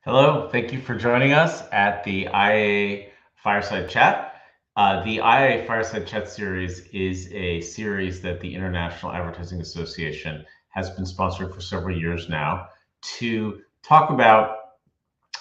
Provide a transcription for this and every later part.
Hello, thank you for joining us at the IAA Fireside Chat. The IAA Fireside Chat series is a series that the International Advertising Association has been sponsoring for several years now to talk about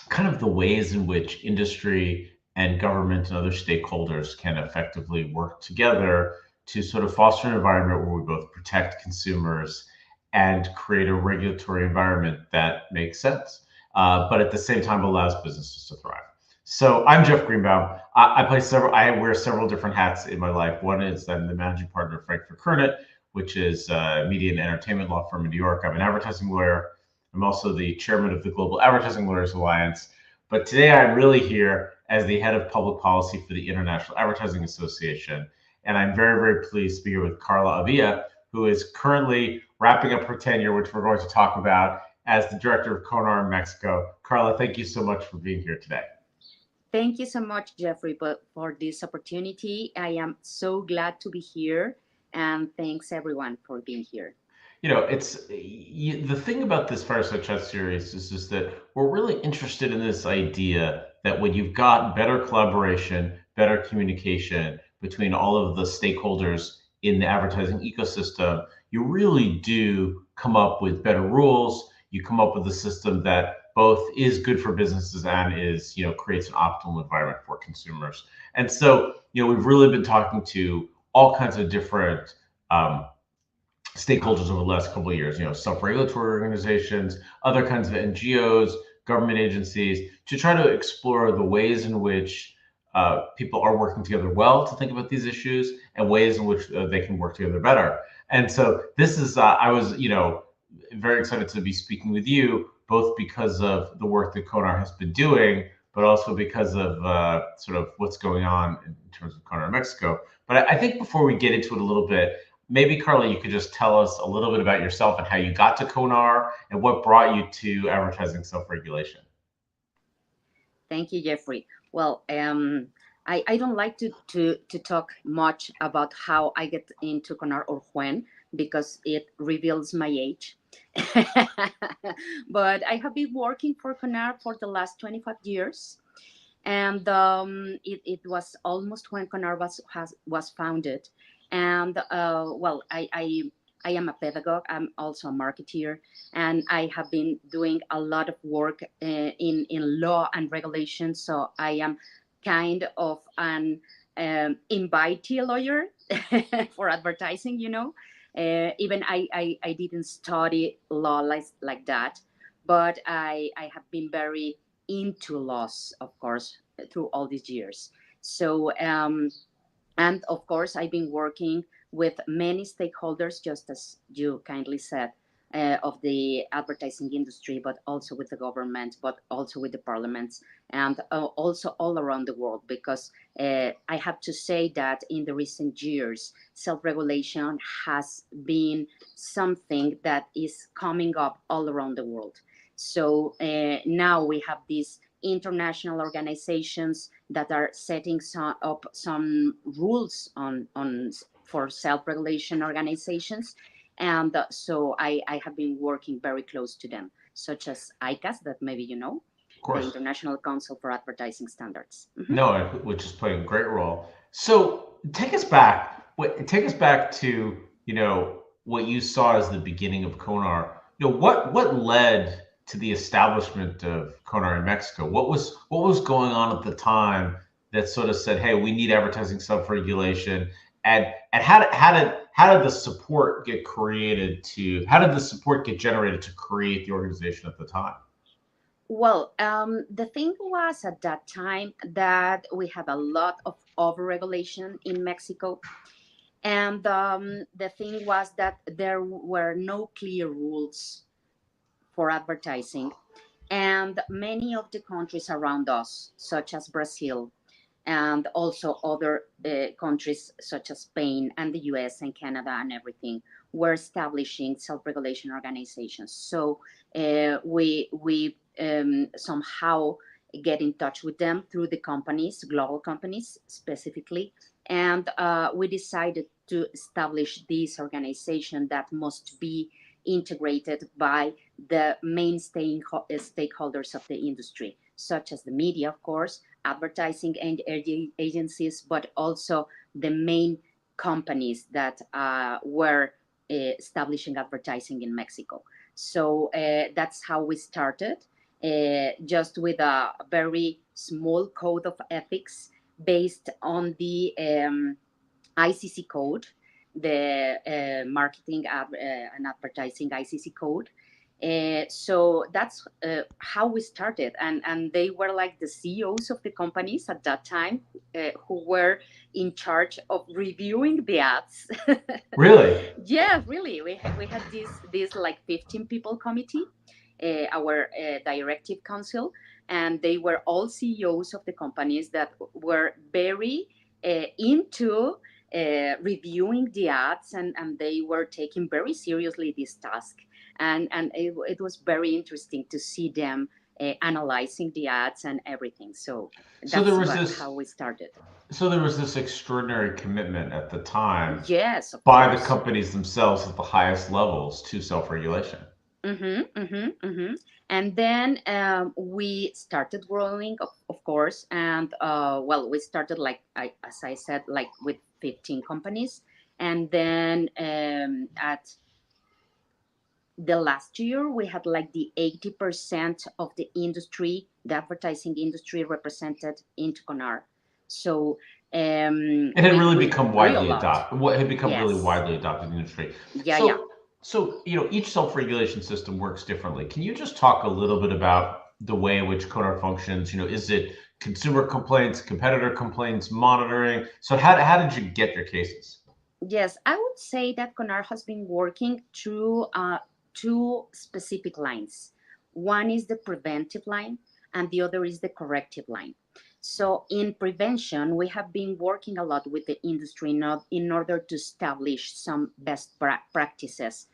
kind of the ways in which industry and government and other stakeholders can effectively work together to sort of foster an environment where we both protect consumers and create a regulatory environment that makes sense, but at the same time allows businesses to thrive. So I'm Jeff Greenbaum. I wear several different hats in my life. One is that I'm the managing partner of Frankfurt Kernet, which is a media and entertainment law firm in New York. I'm an advertising lawyer. I'm also the chairman of the Global Advertising Lawyers Alliance. But today I'm really here as the head of public policy for the International Advertising Association. And I'm very, very pleased to be here with Karla Avila, who is currently wrapping up her tenure, which we're going to talk about, as the director of CONAR in Mexico. Karla, thank you so much for being here today. Thank you so much, Jeffrey, for this opportunity. I am so glad to be here, and thanks everyone for being here. The thing about this Fireside Chat series is just that we're really interested in this idea that when you've got better collaboration, better communication between all of the stakeholders in the advertising ecosystem, you really do come up with better rules. You come up with a system that both is good for businesses and creates an optimal environment for consumers. And so, we've really been talking to all kinds of different stakeholders over the last couple of years, self-regulatory organizations, other kinds of NGOs, government agencies, to try to explore the ways in which people are working together well to think about these issues and ways in which they can work together better. And so this is, I was, very excited to be speaking with you, both because of the work that CONAR has been doing, but also because of sort of what's going on in terms of CONAR in Mexico. But I think before we get into it a little bit, maybe Karla, you could just tell us a little bit about yourself and how you got to CONAR and what brought you to advertising self-regulation. Thank you, Jeffrey. I don't like to talk much about how I get into CONAR or when, because it reveals my age. But I have been working for CONAR for the last 25 years. And it was almost when CONAR was founded. And I am a pedagogue. I'm also a marketeer, and I have been doing a lot of work in law and regulation. So I am kind of an invitee lawyer for advertising. Even I didn't study law like that, but I have been very into laws, of course, through all these years. So and of course, I've been working with many stakeholders, just as you kindly said, of the advertising industry, but also with the government, but also with the parliaments, and also all around the world. Because I have to say that in the recent years, self-regulation has been something that is coming up all around the world. So now we have these international organizations that are setting up some rules on for self-regulation organizations, and so I have been working very close to them, such as ICAS, that maybe you know, Of the course. International Council for Advertising Standards. No, which is playing a great role. So take us back. Take us back to what you saw as the beginning of CONAR. What led to the establishment of CONAR in Mexico? What was going on at the time that sort of said, "Hey, we need advertising self-regulation," and how did the support get created to how did the support get generated to create the organization at the time? Well, the thing was at that time that we had a lot of overregulation in Mexico. And the thing was that there were no clear rules for advertising. And many of the countries around us, such as Brazil, and also other countries such as Spain and the US and Canada and everything, were establishing self-regulation organizations. So we somehow get in touch with them through the companies, global companies specifically, and we decided to establish this organization that must be integrated by the main stakeholders of the industry, such as the media, of course, advertising and agencies, but also the main companies that were establishing advertising in Mexico. So that's how we started, just with a very small code of ethics based on the ICC code, the marketing and advertising ICC code. So that's how we started, and they were like the CEOs of the companies at that time, who were in charge of reviewing the ads. Really? Yeah, really. We had this like 15 people committee, our directive council, and they were all CEOs of the companies that were very into reviewing the ads, and they were taking very seriously this task. And it was very interesting to see them analyzing the ads and everything. So So there that's was this how we started. so there was this extraordinary commitment at the time Yes, of by the course. companies themselves at the highest levels to self-regulation. And then we started growing, of course, and well, we started like as I said, like with 15 companies, and then at the last year we had like the 80% of the industry, the advertising industry, represented into CONAR. So It had really we become grew a widely lot. adopted. What had become really Yes. widely adopted in the industry. Yeah, yeah. So each self-regulation system works differently. Can you just talk a little bit about the way in which CONAR functions? Is it consumer complaints, competitor complaints, monitoring? So how did you get your cases? Yes, I would say that CONAR has been working through two specific lines. One is the preventive line, and the other is the corrective line. So, in prevention, we have been working a lot with the industry in order to establish some best practices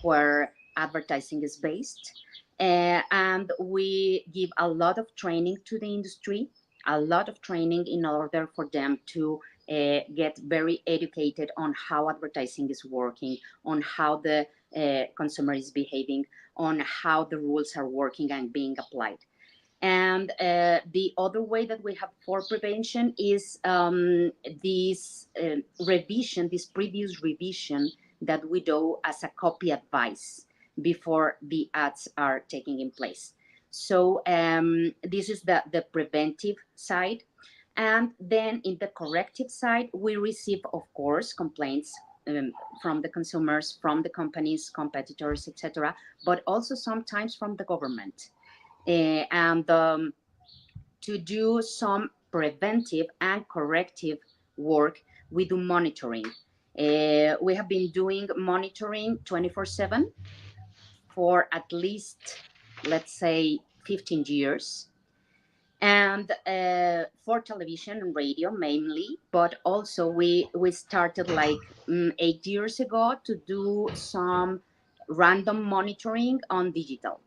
where advertising is based. And we give a lot of training to the industry, a lot of training in order for them to get very educated on how advertising is working, on how the consumer is behaving, on how the rules are working and being applied. And the other way that we have for prevention is this revision, this previous revision that we do as a copy advice before the ads are taking in place. So this is the preventive side. And then in the corrective side, we receive, of course, complaints from the consumers, from the companies, competitors, etc., but also sometimes from the government. And to do some preventive and corrective work, we do monitoring. We have been doing monitoring 24/7 for at least, let's say, 15 years. And for television and radio mainly, but also we started like 8 years ago to do some random monitoring on digital,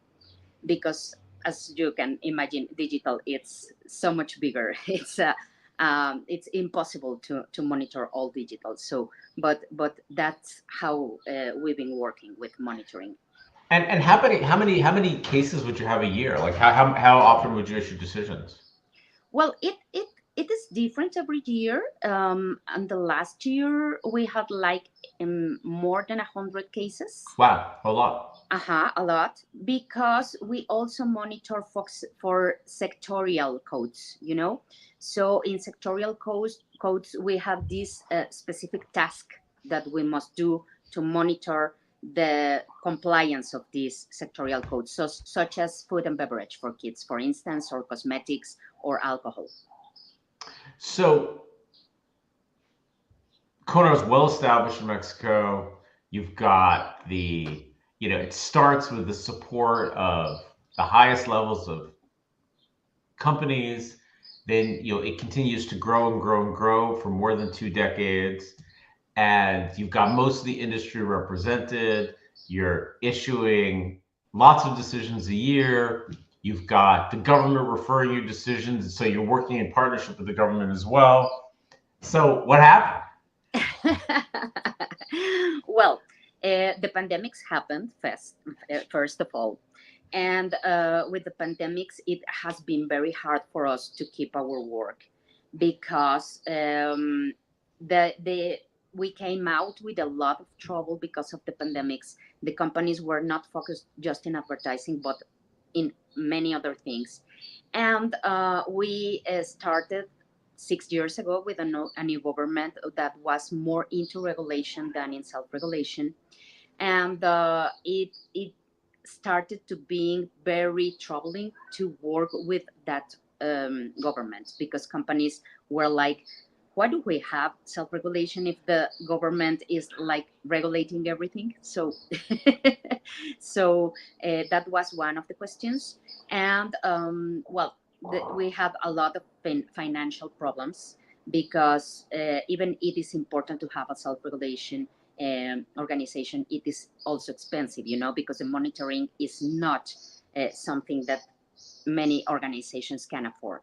because as you can imagine, digital, it's so much bigger. It's impossible to monitor all digital. So but that's how we've been working with monitoring. And how many cases would you have a year? Like how often would you issue decisions? Well, it is different every year. And the last year we had like more than 100 cases. Wow, a lot. A lot, because we also monitor for sectorial codes, So in sectorial codes we have this specific task that we must do to monitor the compliance of these sectorial codes, such as food and beverage for kids, for instance, or cosmetics or alcohol. So Kona is well established in Mexico. You've got it starts with the support of the highest levels of companies. Then, it continues to grow and grow and grow for more than 2 decades. And you've got most of the industry represented. You're issuing lots of decisions a year. You've got the government referring you decisions. So you're working in partnership with the government as well. So what happened? Well, The pandemics happened first of all, and with the pandemics, it has been very hard for us to keep our work because the we came out with a lot of trouble because of the pandemics. The companies were not focused just in advertising, but in many other things. And we started 6 years ago with a new government that was more into regulation than in self-regulation, and it started to being very troubling to work with that government, because companies were like, why do we have self-regulation if the government is like regulating everything? So so that was one of the questions. And well, we have a lot of financial problems, because even it is important to have a self-regulation organization, it is also expensive, because the monitoring is not something that many organizations can afford.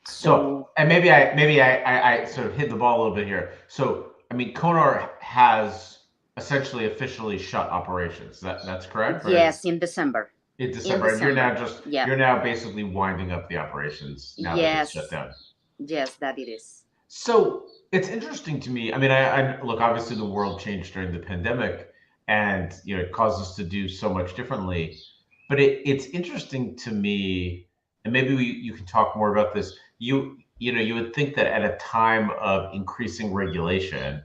So, So and maybe I sort of hit the ball a little bit here. So, I mean, CONAR has essentially officially shut operations. That's correct, right? yes, in December. In In December, and December. Yeah. you're now basically winding up the operations now that it's shut Yes. down. Yes, that it is. So it's interesting to me. I mean, I look, obviously the world changed during the pandemic, and it caused us to do so much differently. But it's interesting to me, and maybe you can talk more about this. You would think that at a time of increasing regulation,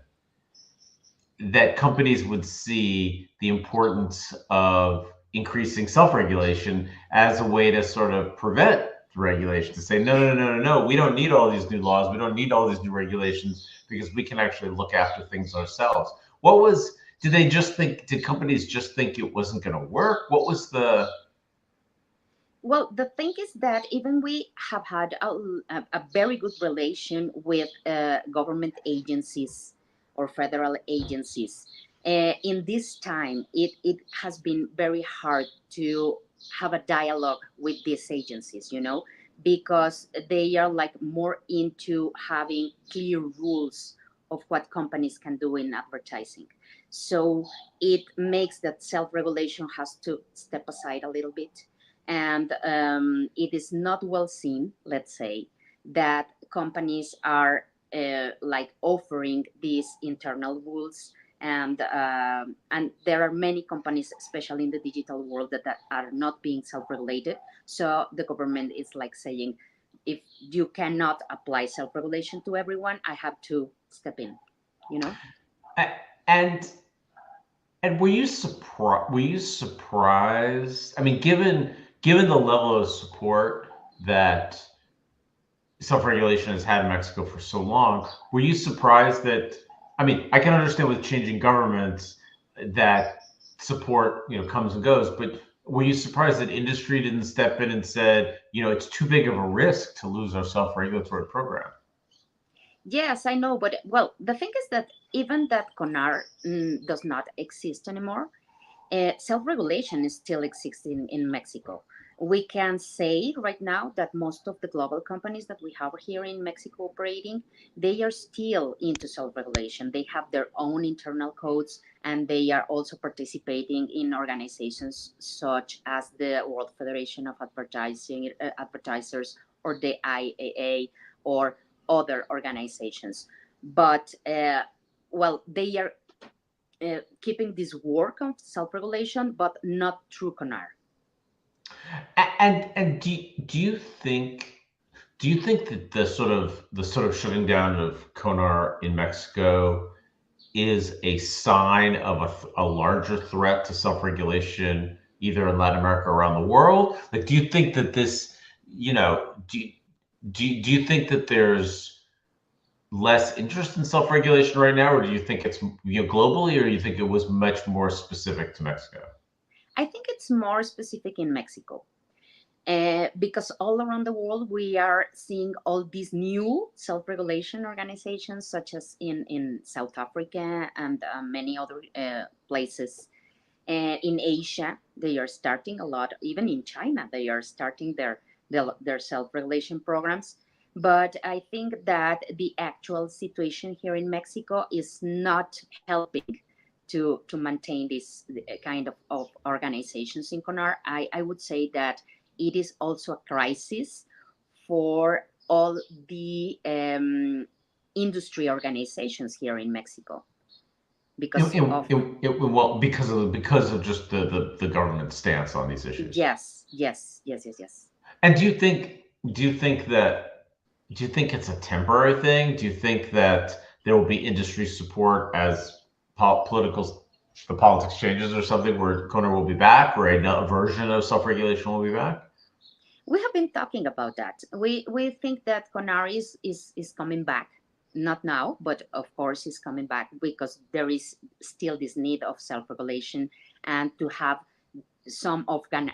that companies would see the importance of increasing self-regulation as a way to sort of prevent regulation, to say, no, no, no, no, no, we don't need all these new laws, we don't need all these new regulations, because we can actually look after things ourselves. Did companies just think it wasn't going to work? What was the Well, the thing is that even we have had a very good relation with government agencies or federal agencies. In this time, it has been very hard to have a dialogue with these agencies, because they are like more into having clear rules of what companies can do in advertising. So it makes that self-regulation has to step aside a little bit, and it is not well seen, let's say, that companies are like offering these internal rules. And there are many companies, especially in the digital world, that are not being self-regulated. So the government is like saying, if you cannot apply self-regulation to everyone, I have to step in, you know. and And were you surprised? I mean, given the level of support that self-regulation has had in Mexico for so long, were you surprised that, I mean, I can understand with changing governments that support, comes and goes, but were you surprised that industry didn't step in and said, it's too big of a risk to lose our self-regulatory program? Yes, I know, but well, the thing is that even that CONAR does not exist anymore, self-regulation is still existing in Mexico. We can say right now that most of the global companies that we have here in Mexico operating, they are still into self-regulation. They have their own internal codes, and they are also participating in organizations such as the World Federation of Advertisers, or the IAA, or other organizations. But well, they are keeping this work of self-regulation, but not through CONAR. And do you think that the sort of shutting down of CONAR in Mexico is a sign of a larger threat to self-regulation either in Latin America or around the world? Like, do you think that this, do you think that there's less interest in self-regulation right now, or do you think it's globally, or do you think it was much more specific to Mexico? I think it's more specific in Mexico. Because all around the world we are seeing all these new self-regulation organizations, such as in South Africa and many other places. In Asia, they are starting a lot. Even in China, they are starting their self-regulation programs. But I think that the actual situation here in Mexico is not helping to maintain this kind of organizations in CONAR, I would say that it is also a crisis for all the industry organizations here in Mexico because of Well, because of just the government stance on these issues. yes. And do you think that do you think it's a temporary thing? Do you think that there will be industry support as political the politics changes or something where Kona will be back or a version of self-regulation will be back? We have been talking about that. We think that CONAR is coming back, not now, but of course is coming back because there is still this need of self-regulation and to have some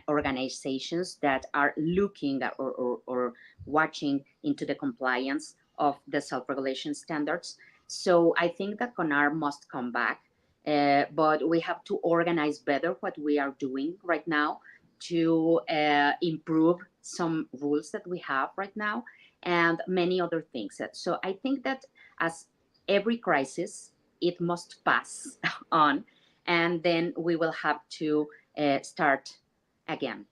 organizations that are looking at or watching into the compliance of the self-regulation standards. So I think that CONAR must come back, but we have to organize better what we are doing right now to improve some rules that we have right now and many other things. So I think that as every crisis, it must pass on, and then we will have to start again.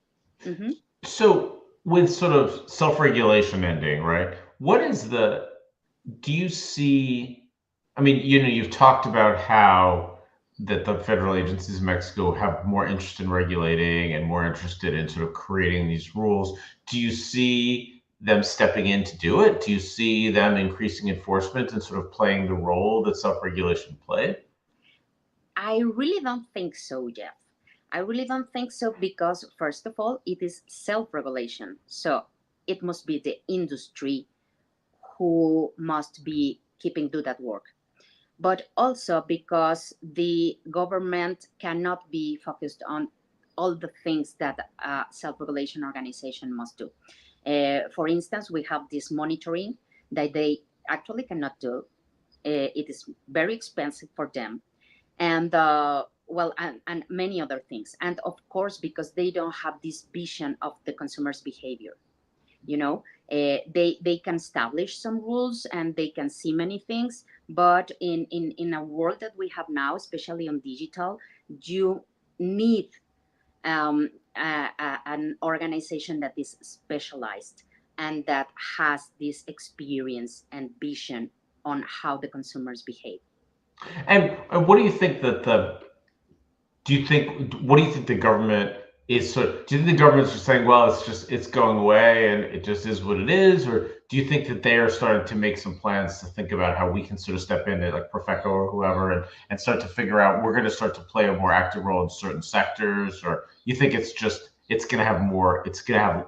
Mm-hmm. So with sort of self-regulation ending, right? What is the do you see I mean, you've talked about how that the federal agencies in Mexico have more interest in regulating and more interested in sort of creating these rules. Do you see them stepping in to do it? Do you see them increasing enforcement and sort of playing the role that self-regulation played? I really don't think so, Jeff. I really don't think so because, first of all, it is self regulation. So it must be the industry who must be keeping do that work. But also because the government cannot be focused on all the things that a self regulation organization must do. For instance, we have this monitoring that they actually cannot do. It is very expensive for them and well and many other things, and of course because they don't have this vision of the consumer's behavior, you know. They can establish some rules and they can see many things, but in a world that we have now, especially on digital, you need an organization that is specialized and that has this experience and vision on how the consumers behave. And what do you think that the do you think what do you think the government is do you think the government's just saying, well, it's going away and it just is what it is, or do you think that they are starting to make some plans to think about how we can sort of step in like Profeco or whoever and start to figure out we're going to start to play a more active role in certain sectors, or you think it's going to have more it's going to have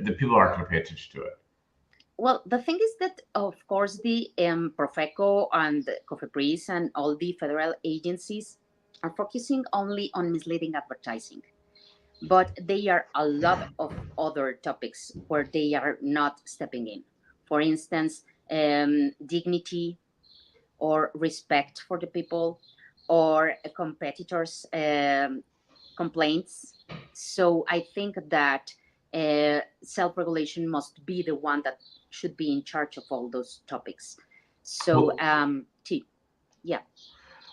the people aren't going to pay attention to it? Well, the thing is that, of course, the Profeco and the COFEPRIS and all the federal agencies are focusing only on misleading advertising. But there are a lot of other topics where they are not stepping in. For instance, dignity or respect for the people or competitors' complaints. So I think that self regulation must be the one that should be in charge of all those topics. So, Well, yeah,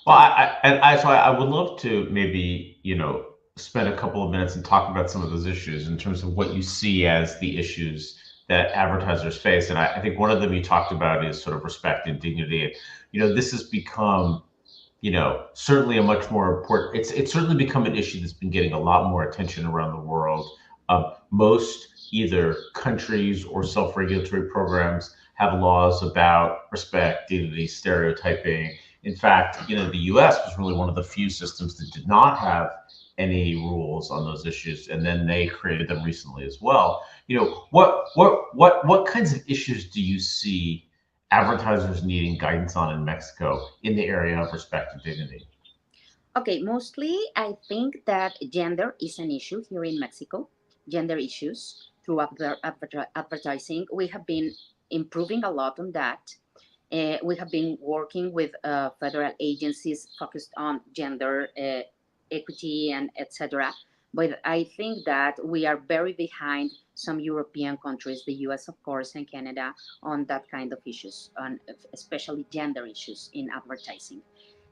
Well, tell me. I would love to maybe, spend a couple of minutes and talk about some of those issues in terms of what you see as the issues that advertisers face. And I think one of them you talked about is sort of respect and dignity. This has become, certainly a much more important, it's certainly become an issue that's been getting a lot more attention around the world. Most either countries or self-regulatory programs have laws about respect, dignity, stereotyping. In fact, the U.S. was really one of the few systems that did not have any rules on those issues, and then they created them recently as well. What kinds of issues do you see advertisers needing guidance on in Mexico in the area of respect and dignity? Okay, mostly I think that gender is an issue here in Mexico. Gender issues through advertising. We have been improving a lot on that. We have been working with federal agencies focused on gender equity and etc. But I think that we are very behind some European countries, the US, of course, and Canada, on that kind of issues, on especially gender issues in advertising.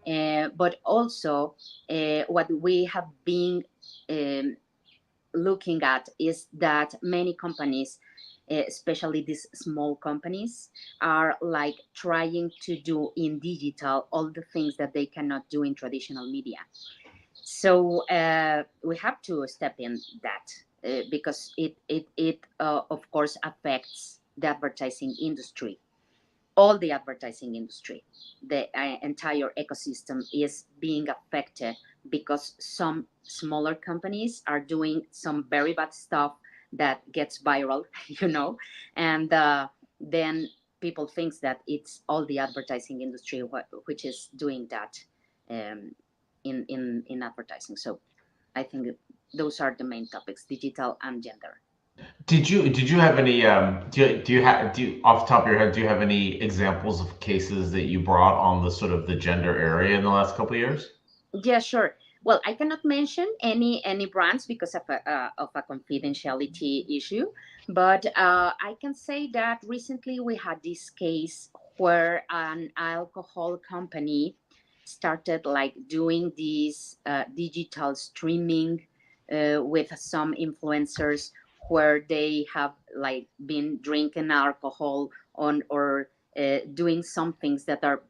But also, what we have been um, looking at is that many companies, especially these small companies, are like trying to do in digital all the things that they cannot do in traditional media. So we have to step in that because it of course affects the advertising industry, all the advertising industry. The entire ecosystem is being affected because some smaller companies are doing some very bad stuff that gets viral, you know, and then people thinks that it's all the advertising industry which is doing that um, in advertising. So I think those are the main topics: digital and gender. Did you have any off the top of your head, do you have any examples of cases that you brought on the sort of the gender area in the last couple of years? Yeah, sure. Well, I cannot mention any brands because of a confidentiality issue, but I can say that recently we had this case where an alcohol company started like doing this digital streaming with some influencers where they have like been drinking alcohol on or doing some things that are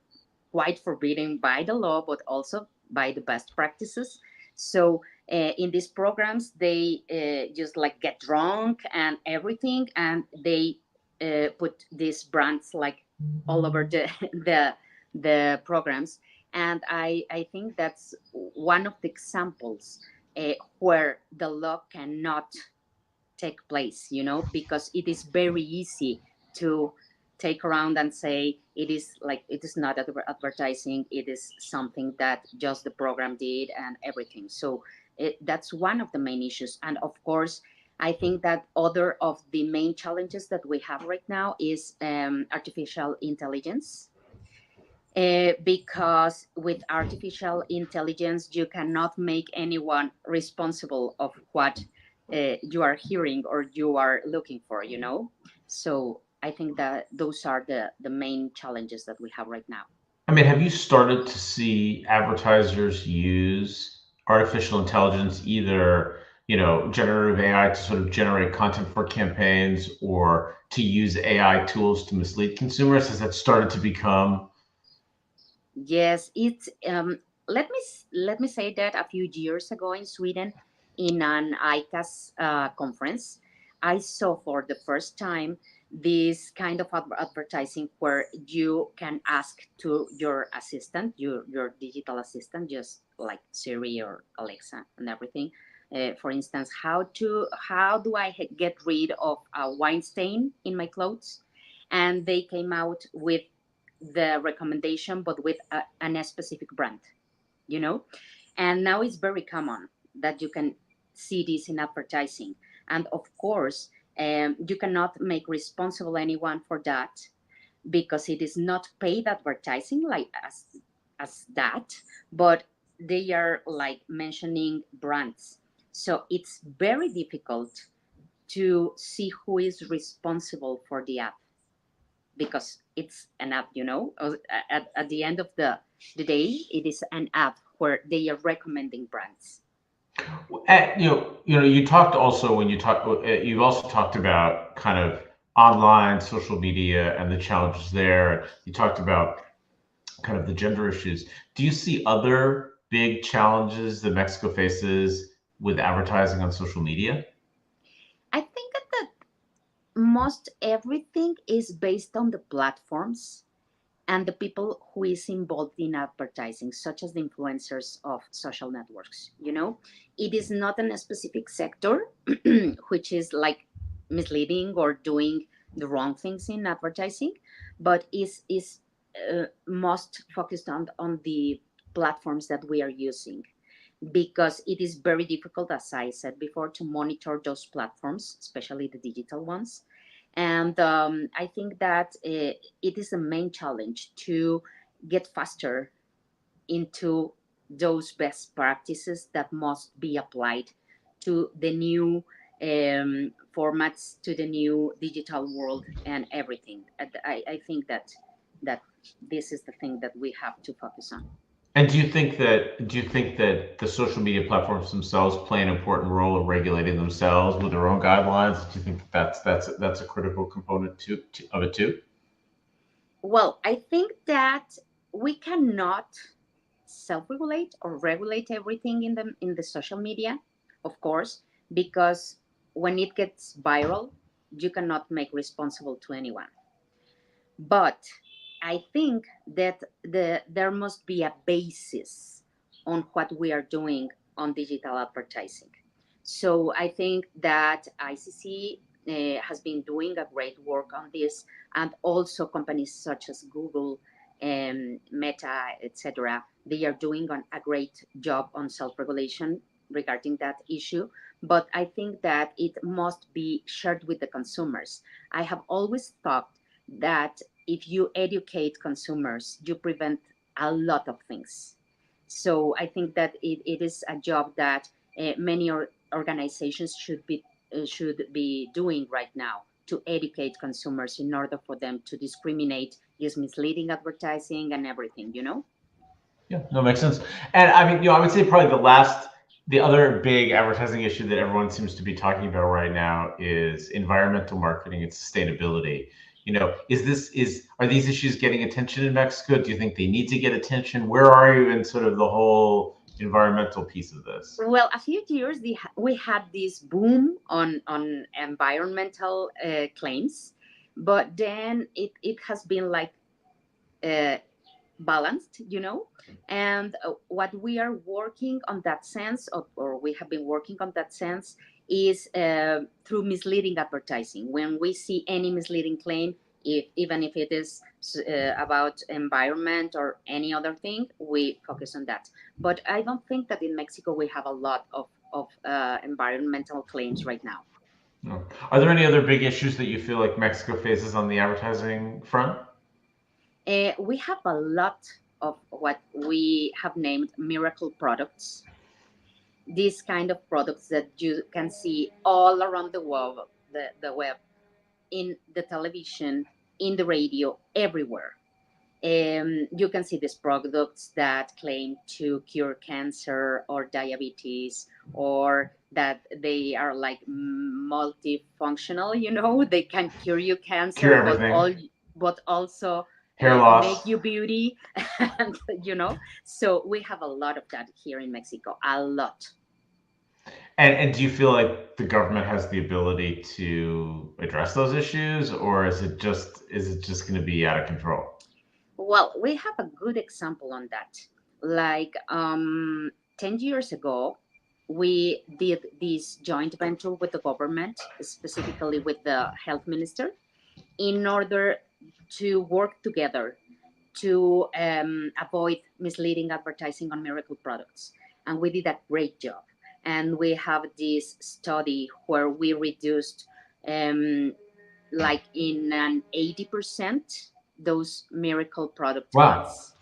quite forbidden by the law, but also by the best practices. So in these programs, they just like get drunk and everything, and they put these brands like all over the the programs. And I think that's one of the examples where the law cannot take place, you know, because it is very easy to take around and say it is like it is not advertising, it is something that just the program did and everything. So that's one of the main issues. And of course, I think that other of the main challenges that we have right now is artificial intelligence, because with artificial intelligence you cannot make anyone responsible of what you are hearing or you are looking for, you know. So I think that those are the main challenges that we have right now. I mean, have you started to see advertisers use artificial intelligence, either, generative AI to sort of generate content for campaigns or to use AI tools to mislead consumers? Has that started to become? Yes, it's let me say that a few years ago in Sweden, in an ICAS conference, I saw for the first time this kind of advertising where you can ask to your assistant, your digital assistant, just like Siri or Alexa and everything. For instance, how do I get rid of a wine stain in my clothes? And they came out with the recommendation, but with a specific brand, you know. And now it's very common that you can see this in advertising. And of course, you cannot make responsible anyone for that because it is not paid advertising like as that, but they are like mentioning brands. So it's very difficult to see who is responsible for the ad because it's an app, you know. At the end of the day, it is an app where they are recommending brands. You talked also when you've also talked about kind of online social media and the challenges there. You talked about kind of the gender issues. Do you see other big challenges that Mexico faces with advertising on social media? I think that most everything is based on the platforms and the people who is involved in advertising, such as the influencers of social networks. You know, it is not in a specific sector which is like misleading or doing the wrong things in advertising, but is most focused on the platforms that we are using, because it is very difficult, as I said before, to monitor those platforms, especially the digital ones. And I think that it is a main challenge to get faster into those best practices that must be applied to the new formats, to the new digital world, and everything. I think that this is the thing that we have to focus on. And do you think that the social media platforms themselves play an important role in regulating themselves with their own guidelines? Do you think that's a critical component of it too? Well, I think that we cannot self-regulate or regulate everything in the social media, of course, because when it gets viral, you cannot make responsible to anyone. But I think that there must be a basis on what we are doing on digital advertising. So I think that ICC has been doing a great work on this, and also companies such as Google and Meta, etc. They are doing a great job on self-regulation regarding that issue. But I think that it must be shared with the consumers. I have always thought that if you educate consumers, you prevent a lot of things. So I think that it is a job that many organizations should be doing right now to educate consumers in order for them to discriminate this misleading advertising and everything. Yeah, no, makes sense. And I mean, I would say probably the other big advertising issue that everyone seems to be talking about right now is environmental marketing and sustainability. Are these issues getting attention in Mexico? Do you think they need to get attention? Where are you in sort of the whole environmental piece of this? Well, a few years we had this boom on environmental claims, but then it has been like uh, balanced, and what we are working on that sense, or we have been working on that sense, is through misleading advertising. When we see any misleading claim, even if it is about environment or any other thing, we focus on that. But I don't think that in Mexico we have a lot of environmental claims right now. No. Are there any other big issues that you feel like Mexico faces on the advertising front? We have a lot of what we have named miracle products, these kind of products that you can see all around the world, the web, in the television, in the radio, everywhere. You can see these products that claim to cure cancer or diabetes, or that they are like multifunctional. They can cure you Cure cancer, everything. but also Hair make loss. you beauty, and So we have a lot of that here in Mexico, a lot. And do you feel like the government has the ability to address those issues, or is it just going to be out of control? Well, we have a good example on that. Like 10 years ago, we did this joint venture with the government, specifically with the health minister, in order to work together to avoid misleading advertising on miracle products. And we did a great job. And we have this study where we reduced um, like in an 80% those miracle product Wow. deaths.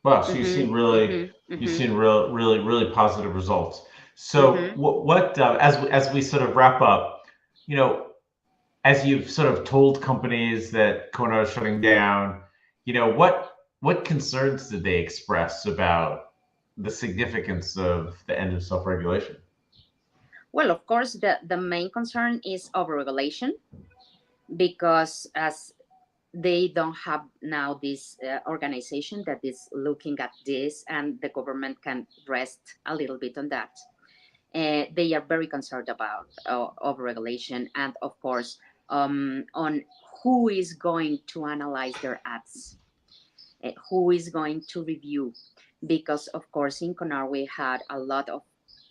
Wow. So Mm-hmm, mm-hmm, you've mm-hmm, seen really, really positive results. So mm-hmm. as we sort of wrap up, you know, as you've sort of told companies that Kona is shutting down, what concerns did they express about the significance of the end of self-regulation? Well, of course, the main concern is overregulation, because as they don't have now this organization that is looking at this, and the government can rest a little bit on that. They are very concerned about overregulation, and of course, on who is going to analyze their ads, who is going to review, because of course in CONAR we had a lot of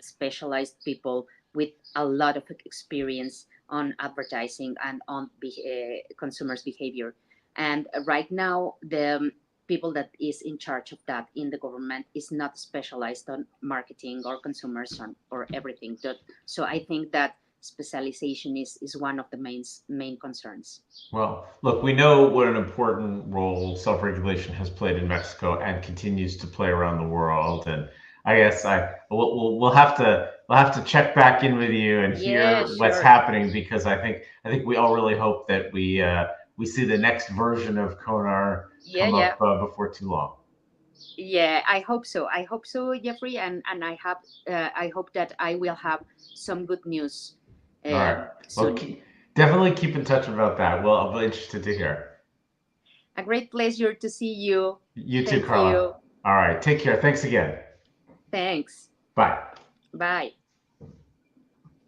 specialized people with a lot of experience on advertising and on consumers behavior. And right now the people that is in charge of that in the government is not specialized on marketing or consumers or everything. So I think that specialization is one of the main concerns. Well, look, we know what an important role self-regulation has played in Mexico and continues to play around the world. And I guess we'll have to check back in with you and Yeah, hear what's sure. happening, because I think we all really hope that we see the next version of CONAR Yeah, come yeah. up before too long. Yeah, I hope so. I hope so, Jeffrey, and I hope that I will have some good news All right. Well, soon. definitely keep in touch about that. Well, I'll be interested to hear. A great pleasure to see you. You too, Thank Karla. you. All right. Take care. Thanks again. Thanks. Bye. Bye.